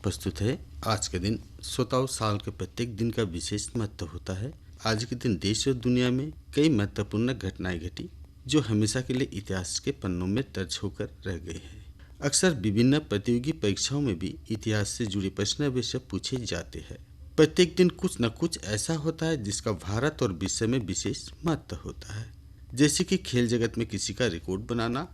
प्रस्तुत है आज के दिन। श्रोताओं, साल के प्रत्येक दिन का विशेष महत्व होता है। आज के दिन देश और दुनिया में कई महत्वपूर्ण घटनाएं घटी जो हमेशा के लिए इतिहास के पन्नों में दर्ज होकर रह गए हैं। अक्सर विभिन्न प्रतियोगी परीक्षाओं में भी इतिहास से जुड़े प्रश्न वैसे पूछे जाते हैं। प्रत्येक दिन कुछ न कुछ ऐसा होता है जिसका भारत और विश्व में विशेष महत्व होता है, जैसे कि खेल जगत में किसी का रिकॉर्ड बनाना,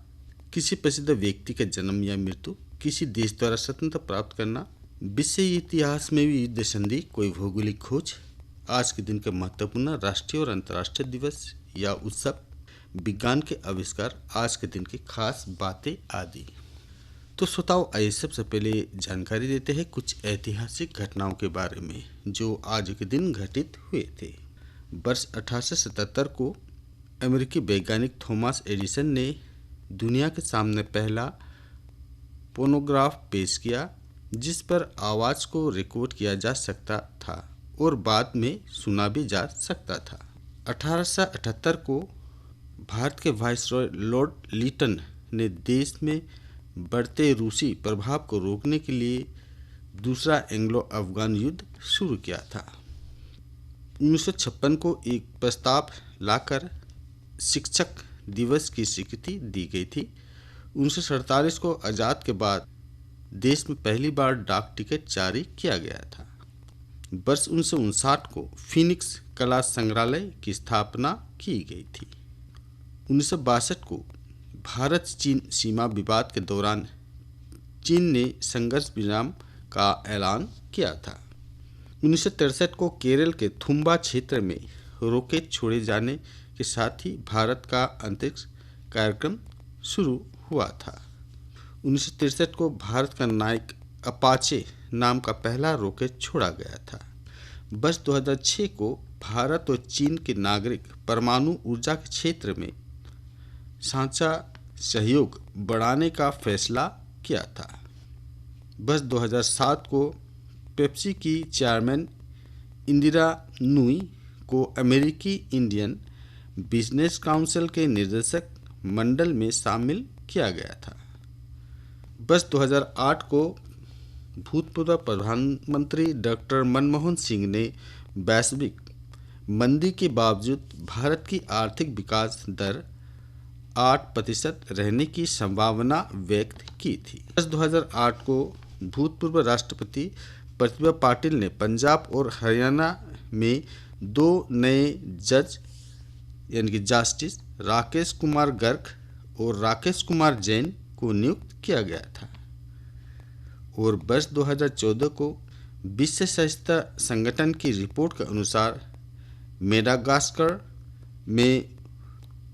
किसी प्रसिद्ध व्यक्ति का जन्म या मृत्यु, किसी देश द्वारा स्वतंत्रता प्राप्त करना, विश्व इतिहास में भी युद्ध संधि, कोई भौगोलिक खोज, आज के दिन के महत्वपूर्ण राष्ट्रीय और अंतर्राष्ट्रीय दिवस या उत्सव, विज्ञान के आविष्कार, आज के दिन की खास बातें आदि। तो श्रोताओं, आइए सबसे पहले जानकारी देते हैं कुछ ऐतिहासिक घटनाओं के बारे में जो आज के दिन घटित हुए थे। वर्ष 1877 को अमेरिकी वैज्ञानिक थॉमस एडिसन ने दुनिया के सामने पहला फोनोग्राफ पेश किया जिस पर आवाज़ को रिकॉर्ड किया जा सकता था और बाद में सुना भी जा सकता था। 1878 को भारत के वाइसरॉय लॉर्ड लिटन ने देश में बढ़ते रूसी प्रभाव को रोकने के लिए दूसरा एंग्लो अफगान युद्ध शुरू किया था। 1956 को एक प्रस्ताव लाकर शिक्षक दिवस की स्वीकृति दी गई थी। 1947 को आज़ाद के बाद देश में पहली बार डाक टिकट जारी किया गया था। वर्ष 1959 को फिनिक्स कला संग्रहालय की स्थापना की गई थी। 1962 को भारत चीन सीमा विवाद के दौरान चीन ने संघर्ष विराम का ऐलान किया था। 1963 को केरल के थुम्बा क्षेत्र में रॉकेट छोड़े जाने के साथ ही भारत का अंतरिक्ष कार्यक्रम शुरू हुआ था। 1963 को भारत का नायक अपाचे नाम का पहला रॉकेट छोड़ा गया था। वर्ष 2006 को भारत और चीन के नागरिक परमाणु ऊर्जा के क्षेत्र में साझा सहयोग बढ़ाने का फैसला किया था। वर्ष 2007 को पेप्सी की चेयरमैन इंदिरा नूई को अमेरिकी इंडियन बिजनेस काउंसिल के निर्देशक मंडल में शामिल किया गया था। वर्ष 2008 को भूतपूर्व प्रधानमंत्री डॉक्टर मनमोहन सिंह ने वैश्विक मंदी के बावजूद भारत की आर्थिक विकास दर 8% रहने की संभावना व्यक्त की थी। वर्ष 2008 को भूतपूर्व राष्ट्रपति प्रतिभा पाटिल ने पंजाब और हरियाणा में 2 नए जज यानी कि जस्टिस राकेश कुमार गर्ग और राकेश कुमार जैन को नियुक्त किया गया था। और वर्ष 2014 को विश्व स्वास्थ्य संगठन की रिपोर्ट के अनुसार मेडागास्कर में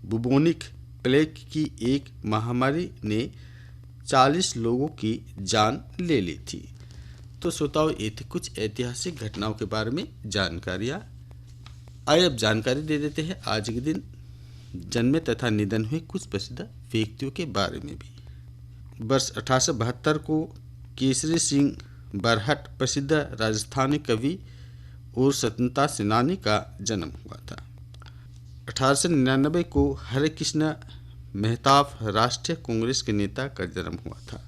बुबोनिक प्लेग की एक महामारी ने 40 लोगों की जान ले ली थी। तो श्रोताओं, ये थी कुछ ऐतिहासिक घटनाओं के बारे में जानकारियाँ। आइए अब जानकारी दे देते हैं आज के दिन जन्मे तथा निधन हुए कुछ प्रसिद्ध व्यक्तियों के बारे में भी। वर्ष 1872 को केसरी सिंह बरहट प्रसिद्ध राजस्थानी कवि और स्वतंत्रता सेनानी का जन्म हुआ था। 1899 को हरे कृष्ण मेहताब राष्ट्रीय कांग्रेस के नेता का जन्म हुआ था।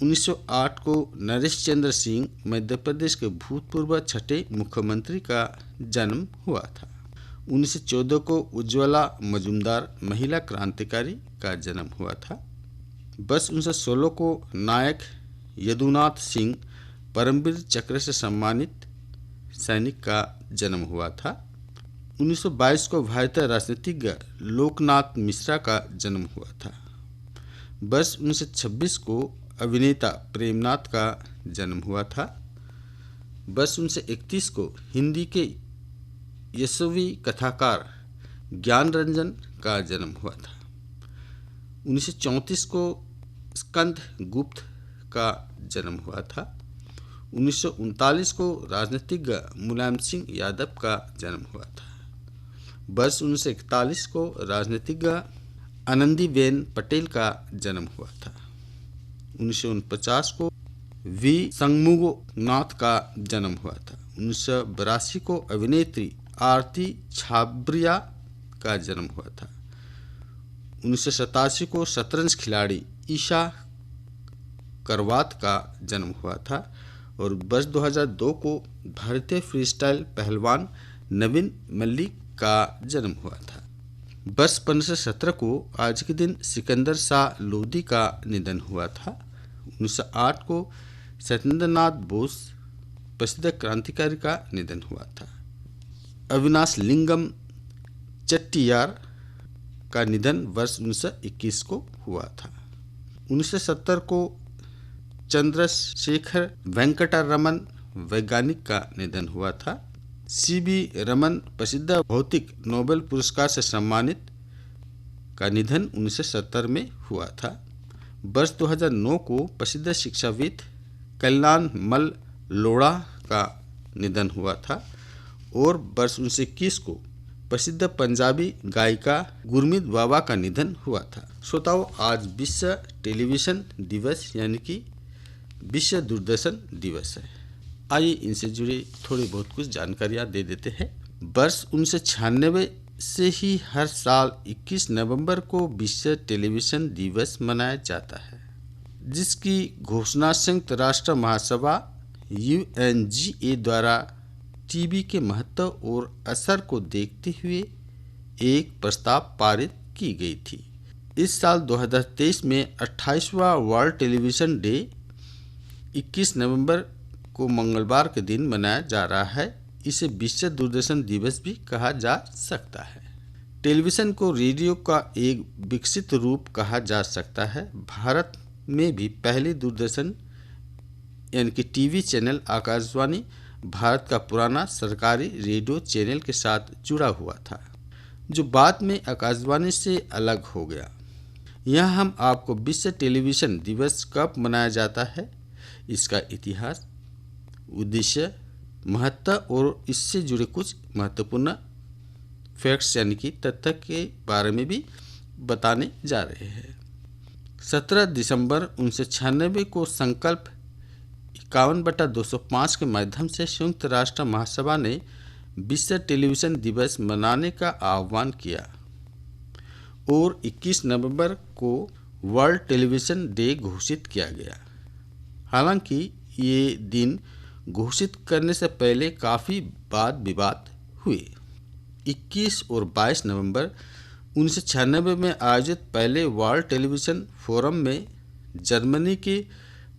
1908 को नरेश चंद्र सिंह मध्य प्रदेश के भूतपूर्व छठे मुख्यमंत्री का जन्म हुआ था। 1914 को उज्ज्वला मजूमदार महिला क्रांतिकारी का जन्म हुआ था। वर्ष 1916 को नायक यदुनाथ सिंह परमवीर चक्र से सम्मानित सैनिक का जन्म हुआ था। 1922 को भारतीय राजनीतिज्ञ लोकनाथ मिश्रा का जन्म हुआ था। वर्ष 1926 को अभिनेता प्रेमनाथ का जन्म हुआ था। वर्ष 1931 को हिंदी के यशस्वी कथाकार ज्ञान रंजन का जन्म हुआ था। 1934 को स्कंद गुप्त का जन्म हुआ था। 1939 को राजनीतिज्ञ मुलायम सिंह यादव का जन्म हुआ था। वर्ष 1941 को राजनीतिज्ञ आनंदीबेन पटेल का जन्म हुआ था। 1949 को वी संगमुगनाथ का जन्म हुआ था। 1982 को अभिनेत्री आरती छाबरिया का जन्म हुआ था। 1987 को शतरंज खिलाड़ी ईशा करवात का जन्म हुआ था और वर्ष 2002 को भारतीय फ्रीस्टाइल पहलवान नवीन मल्लिक का जन्म हुआ था। वर्ष 1517 को आज के दिन सिकंदर शाह लोदी का निधन हुआ था। 1908 को सत्येंद्रनाथ बोस प्रसिद्ध क्रांतिकारी का निधन हुआ था। अविनाश लिंगम चेट्टियार का निधन वर्ष 1921 को हुआ था। 1970 को चंद्रशेखर वेंकटरमन वैज्ञानिक का निधन हुआ था। सीवी रमन प्रसिद्ध भौतिक नोबेल पुरस्कार से सम्मानित का निधन 1970 में हुआ था। वर्ष 2009 को प्रसिद्ध शिक्षाविद कल्याण मल लोढ़ा का निधन हुआ था और वर्ष 1921 को प्रसिद्ध पंजाबी गायिका गुरमीत बाबा का निधन हुआ था। श्रोताओं, आज विश्व टेलीविज़न दिवस यानी कि विश्व दूरदर्शन दिवस है। आइए इनसे जुड़े थोड़ी बहुत कुछ जानकारियाँ दे देते हैं। वर्ष 1996 से ही हर साल 21 नवंबर को विश्व टेलीविज़न दिवस मनाया जाता है, जिसकी घोषणा संयुक्त राष्ट्र महासभा UNGA द्वारा टीवी के महत्व और असर को देखते हुए एक प्रस्ताव पारित की गई थी। इस साल 2023 में 28वां वर्ल्ड टेलीविज़न डे 21 नवंबर को मंगलवार के दिन मनाया जा रहा है। इसे विश्व दूरदर्शन दिवस भी कहा जा सकता है। टेलीविज़न को रेडियो का एक विकसित रूप कहा जा सकता है। भारत में भी पहली दूरदर्शन यानी कि टीवी चैनल आकाशवाणी भारत का पुराना सरकारी रेडियो चैनल के साथ जुड़ा हुआ था, जो बाद में आकाशवाणी से अलग हो गया। यहाँ हम आपको विश्व टेलीविज़न दिवस कब मनाया जाता है, इसका इतिहास, उद्देश्य, महत्व और इससे जुड़े कुछ महत्वपूर्ण फैक्ट्स यानी कि तथ्य के बारे में भी बताने जा रहे हैं। 17 दिसंबर 1996 को संकल्प 51/205 के माध्यम से संयुक्त राष्ट्र महासभा ने विश्व टेलीविज़न दिवस मनाने का आह्वान किया और 21 नवंबर को वर्ल्ड टेलीविज़न डे घोषित किया गया। हालांकि ये दिन घोषित करने से पहले काफ़ी वाद विवाद हुए। 21 और 22 नवंबर 1996 में आयोजित पहले वर्ल्ड टेलीविज़न फोरम में जर्मनी के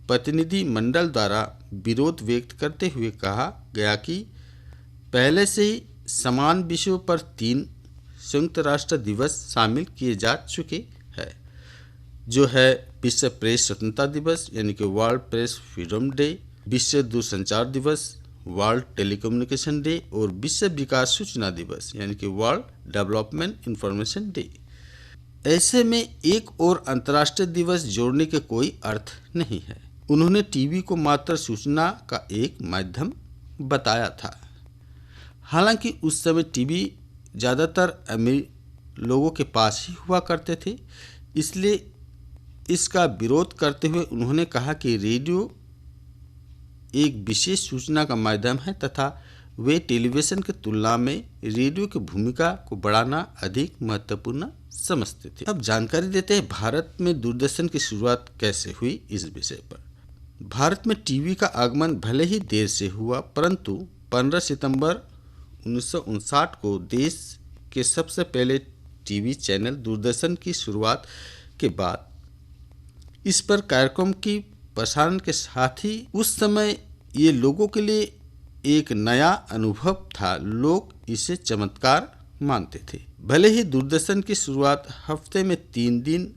प्रतिनिधि मंडल द्वारा विरोध व्यक्त करते हुए कहा गया कि पहले से ही समान विषयों पर 3 संयुक्त राष्ट्र दिवस शामिल किए जा चुके हैं, जो है विश्व प्रेस स्वतंत्रता दिवस यानी कि वर्ल्ड प्रेस फ्रीडम डे, विश्व दूरसंचार दिवस वर्ल्ड टेलीकम्युनिकेशन डे और विश्व विकास सूचना दिवस यानी कि वर्ल्ड डेवलपमेंट इंफॉर्मेशन डे। ऐसे में एक और अंतर्राष्ट्रीय दिवस जोड़ने के कोई अर्थ नहीं है। उन्होंने टीवी को मात्र सूचना का एक माध्यम बताया था। हालांकि उस समय टीवी ज़्यादातर अमीर लोगों के पास ही हुआ करते थे, इसलिए इसका विरोध करते हुए उन्होंने कहा कि रेडियो एक विशेष सूचना का माध्यम है तथा वे टेलीविज़न की तुलना में रेडियो की भूमिका को बढ़ाना अधिक महत्वपूर्ण समझते थे। अब जानकारी देते हैं भारत में दूरदर्शन की शुरुआत कैसे हुई। इस विषय पर भारत में टीवी का आगमन भले ही देर से हुआ, परंतु 15 सितंबर 1959 को देश के सबसे पहले टीवी चैनल दूरदर्शन की शुरुआत के बाद इस पर कार्यक्रम की प्रसारण के साथ ही उस समय ये लोगों के लिए एक नया अनुभव था। लोग इसे चमत्कार मानते थे। भले ही दूरदर्शन की शुरुआत हफ्ते में 3 दिन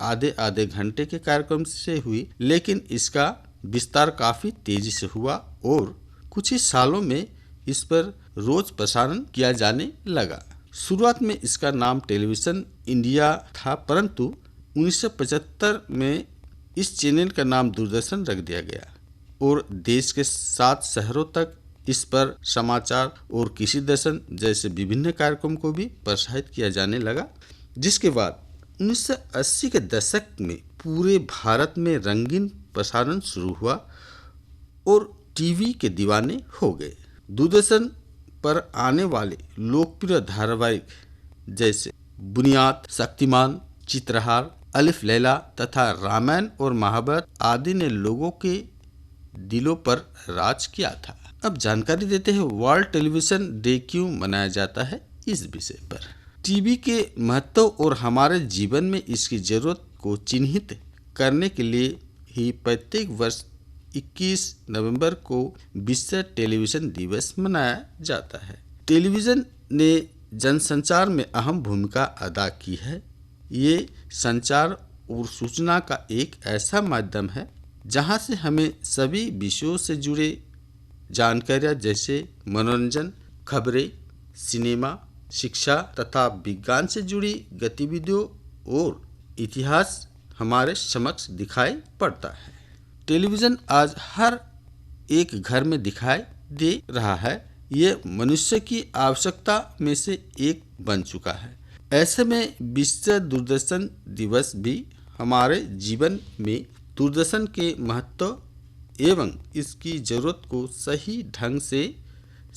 आधे आधे घंटे के कार्यक्रम से हुई, लेकिन इसका विस्तार काफ़ी तेजी से हुआ और कुछ ही सालों में इस पर रोज प्रसारण किया जाने लगा। शुरुआत में इसका नाम टेलीविज़न इंडिया था, परंतु 1975 में इस चैनल का नाम दूरदर्शन रख दिया गया और देश के 7 शहरों तक इस पर समाचार और कृषि दर्शन जैसे विभिन्न कार्यक्रम को भी प्रसारित किया जाने लगा। जिसके बाद 1980 के दशक में पूरे भारत में रंगीन प्रसारण शुरू हुआ और टीवी के दीवाने हो गए। दूरदर्शन पर आने वाले लोकप्रिय धारावाहिक जैसे बुनियाद, शक्तिमान, चित्रहार, अलिफ लैला तथा रामायण और महाभारत आदि ने लोगों के दिलों पर राज किया था। अब जानकारी देते हैं वर्ल्ड टेलीविजन डे क्यों मनाया जाता है इस विषय पर। टीवी के महत्व और हमारे जीवन में इसकी जरूरत को चिन्हित करने के लिए ही प्रत्येक वर्ष 21 नवंबर को विश्व टेलीविजन दिवस मनाया जाता है। टेलीविजन ने जनसंचार में अहम भूमिका अदा की है। ये संचार और सूचना का एक ऐसा माध्यम है जहां से हमें सभी विषयों से जुड़े जानकारियां जैसे मनोरंजन, खबरें, सिनेमा, शिक्षा तथा विज्ञान से जुड़ी गतिविधियों और इतिहास हमारे समक्ष दिखाई पड़ता है। टेलीविज़न आज हर एक घर में दिखाई दे रहा है। ये मनुष्य की आवश्यकता में से एक बन चुका है। ऐसे में विश्व दूरदर्शन दिवस भी हमारे जीवन में दूरदर्शन के महत्व एवं इसकी ज़रूरत को सही ढंग से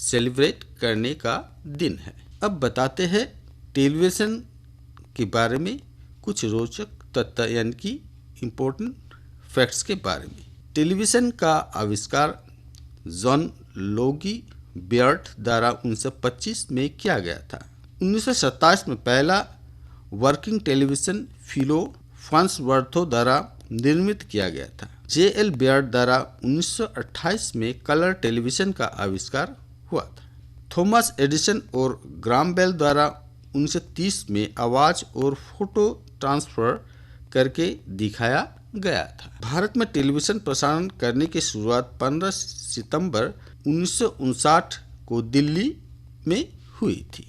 सेलिब्रेट करने का दिन है। अब बताते हैं टेलीविज़न के बारे में कुछ रोचक तथ्य यानी कि इम्पोर्टेंट फैक्ट्स के बारे में। टेलीविज़न का आविष्कार जॉन लोगी बियर्ड द्वारा 1925 में किया गया था। 1927 में पहला वर्किंग टेलीविज़न फिलो फांसवर्थो द्वारा निर्मित किया गया था। जे.एल. बियर्ड द्वारा 1928 में कलर टेलीविज़न का आविष्कार हुआ था। थॉमस एडिसन और ग्राम बेल द्वारा 1930 में आवाज़ और फोटो ट्रांसफर करके दिखाया गया था। भारत में टेलीविज़न प्रसारण करने की शुरुआत 15 सितंबर 1959 को दिल्ली में हुई थी।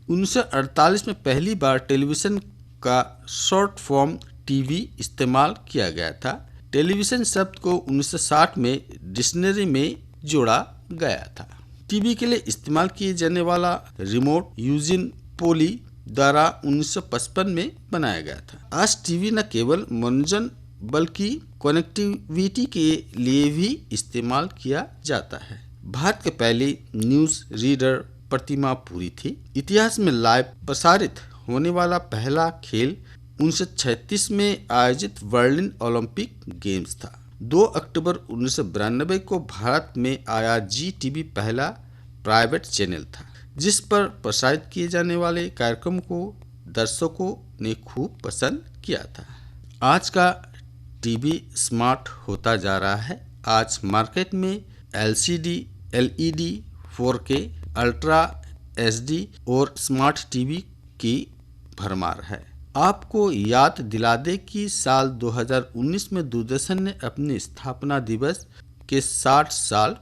1948 में पहली बार टेलीविज़न का शॉर्ट फॉर्म टीवी इस्तेमाल किया गया था। टेलीविज़न शब्द को 1960 में डिक्शनरी में जोड़ा गया था। टीवी के लिए इस्तेमाल किए जाने वाला रिमोट यूजिन पोली द्वारा 1955 में बनाया गया था। आज टीवी न केवल मनोरंजन बल्कि कनेक्टिविटी के लिए भी इस्तेमाल किया जाता है। भारत के पहले न्यूज़ रीडर प्रतिमा पुरी थी। इतिहास में लाइव प्रसारित होने वाला पहला खेल 1936 में आयोजित बर्लिन ओलंपिक गेम्स था। 2 अक्टूबर 1992 को भारत में आया जी टीवी पहला प्राइवेट चैनल था, जिस पर प्रसारित किए जाने वाले कार्यक्रम को दर्शकों ने खूब पसंद किया था। आज का टीवी स्मार्ट होता जा रहा है। आज मार्केट में LCD, LED, 4K, ultra HD और स्मार्ट टीवी की भरमार है। आपको याद दिला दे कि साल 2019 में दूरदर्शन ने अपने स्थापना दिवस के 60 साल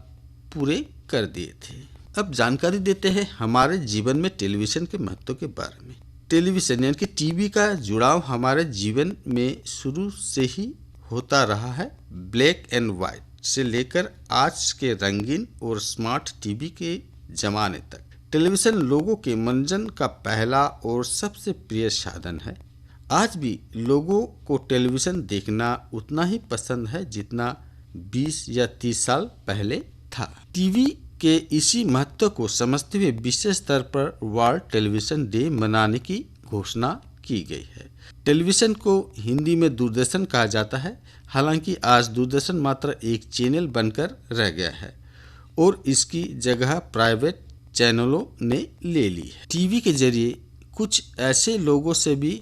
पूरे कर दिए थे। अब जानकारी देते हैं हमारे जीवन में टेलीविज़न के महत्व के बारे में। टेलीविज़न यानी कि टीवी का जुड़ाव हमारे जीवन में शुरू से ही होता रहा है। ब्लैक एंड वाइट से लेकर आज के रंगीन और स्मार्ट टीवी के जमाने तक टेलीविज़न लोगों के मनोरंजन का पहला और सबसे प्रिय साधन है। आज भी लोगों को टेलीविज़न देखना उतना ही पसंद है जितना 20 या 30 साल पहले था। टीवी के इसी महत्व को समझते हुए विश्व स्तर पर वर्ल्ड टेलीविज़न डे मनाने की घोषणा की गई है। टेलीविज़न को हिंदी में दूरदर्शन कहा जाता है। हालांकि आज दूरदर्शन मात्र एक चैनल बनकर रह गया है और इसकी जगह प्राइवेट चैनलों ने ले ली है। टीवी के जरिए कुछ ऐसे लोगों से भी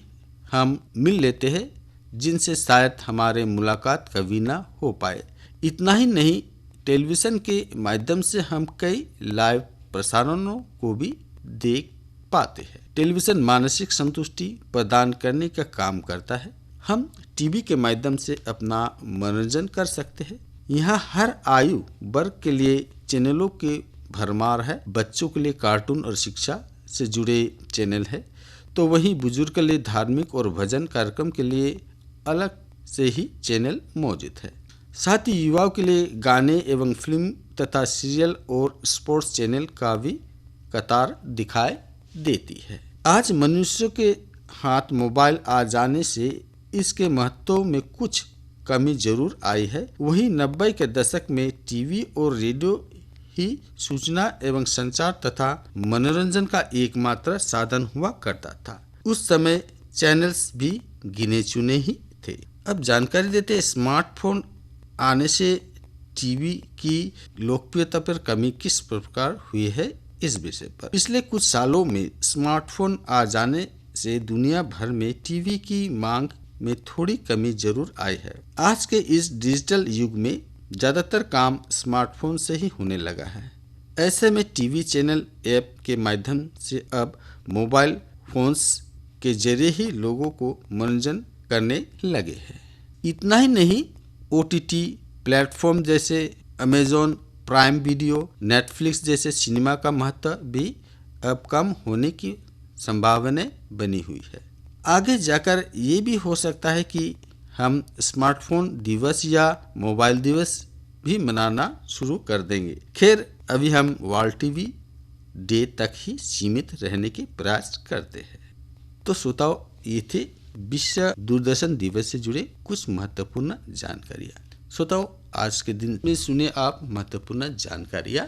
हम मिल लेते हैं जिनसे शायद हमारे मुलाकात कभी ना हो पाए। इतना ही नहीं, टेलीविज़न के माध्यम से हम कई लाइव प्रसारणों को भी देख पाते हैं। टेलीविज़न मानसिक संतुष्टि प्रदान करने का काम करता है। हम टीवी के माध्यम से अपना मनोरंजन कर सकते हैं। यहाँ हर आयु वर्ग के लिए चैनलों के भरमार है। बच्चों के लिए कार्टून और शिक्षा से जुड़े चैनल है, तो वहीं बुजुर्ग के लिए धार्मिक और भजन कार्यक्रम के लिए अलग से ही चैनल मौजूद है। साथ ही युवाओं के लिए गाने एवं फिल्म तथा सीरियल और स्पोर्ट्स चैनल का भी कतार दिखाई देती है। आज मनुष्य के हाथ मोबाइल आ जाने से इसके महत्व में कुछ कमी जरूर आई है। वहीं 90 के दशक में टीवी और रेडियो ही सूचना एवं संचार तथा मनोरंजन का एकमात्र साधन हुआ करता था। उस समय चैनल्स भी गिने चुने ही थे। अब जानकारी देते हैं स्मार्टफोन आने से टीवी की लोकप्रियता पर कमी किस प्रकार हुई है इस विषय पर। पिछले कुछ सालों में स्मार्टफोन आ जाने से दुनिया भर में टीवी की मांग में थोड़ी कमी जरूर आई है। आज के इस डिजिटल युग में ज़्यादातर काम स्मार्टफोन से ही होने लगा है। ऐसे में टीवी चैनल ऐप के माध्यम से अब मोबाइल फोन्स के जरिए ही लोगों को मनोरंजन करने लगे हैं। इतना ही नहीं, ओटीटी प्लेटफॉर्म जैसे अमेज़ॉन प्राइम वीडियो, नेटफ्लिक्स जैसे सिनेमा का महत्व भी अब कम होने की संभावना बनी हुई है। आगे जाकर ये भी हो सकता है कि हम स्मार्टफोन दिवस या मोबाइल दिवस भी मनाना शुरू कर देंगे। खैर, अभी हम वर्ल्ड टीवी डे तक ही सीमित रहने के प्रयास करते हैं। तो श्रोताओ, ये थे विश्व दूरदर्शन दिवस से जुड़े कुछ महत्वपूर्ण जानकारियाँ। श्रोताओ, आज के दिन में सुने आप महत्वपूर्ण जानकारियाँ।